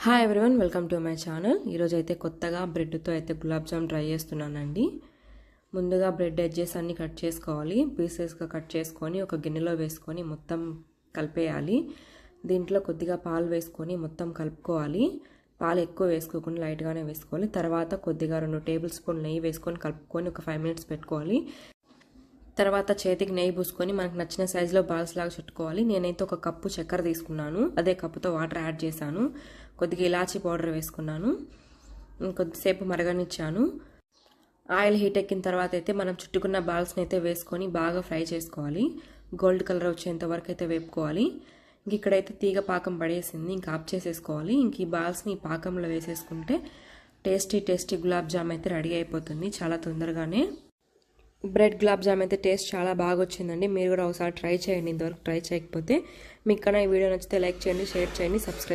Hi everyone, welcome to my channel. ఈరోజు అయితే కొత్తగా బ్రెడ్తో అయితే గులాబ్ జామ్ ట్రై చేస్తున్నానండి. ముందుగా బ్రెడ్ ఎడ్జెస్ అన్ని కట్ చేసుకోవాలి. పీసెస్గా కట్ చేసుకొని ఒక గిన్నెలో వేసుకొని మొత్తం కలిపేయాలి. దీంట్లో కొద్దిగా పాలు వేసుకొని మొత్తం కలుపుకోవాలి. పాలు ఎక్కువ వేసుకోకుండా లైట్గానే వేసుకోవాలి. తర్వాత కొద్దిగా 2 టేబుల్ స్పూన్ నెయ్యి వేసుకొని కలుపుకొని ఒక 5 మినిట్స్ పెట్టుకోవాలి. తర్వాత చేతికి నెయ్యి పూసుకొని మనకు నచ్చిన సైజులో బాల్స్ లాగా చుట్టుకోవాలి. నేనైతే ఒక కప్పు చక్కెర తీసుకున్నాను. అదే కప్పుతో వాటర్ యాడ్ చేశాను. కొద్దిగా ఇలాచీ పౌడర్ వేసుకున్నాను. కొద్దిసేపు మరగనిచ్చాను. ఆయిల్ హీట్ ఎక్కిన తర్వాత అయితే మనం చుట్టుకున్న బాల్స్ని అయితే వేసుకొని బాగా ఫ్రై చేసుకోవాలి. గోల్డ్ కలర్ వచ్చేంత వరకు అయితే వేపుకోవాలి. ఇక్కడైతే తీగ పాకం పడేసింది. ఇంకా ఆఫ్ చేసేసుకోవాలి. ఇంక ఈ బాల్స్ని ఈ పాకంలో వేసేసుకుంటే టేస్టీ గులాబ్ జామ్ అయితే రెడీ అయిపోతుంది చాలా తొందరగానే. బ్రెడ్ గులాబ్ జామ్ అయితే టేస్ట్ చాలా బాగా వచ్చిందండి. మీరు కూడా ఒకసారి ట్రై చేయండి. ఇంతవరకు ట్రై చేయకపోతే. మీకు కన్నా ఈ వీడియో నచ్చితే లైక్ చేయండి, షేర్ చేయండి, సబ్స్క్రైబ్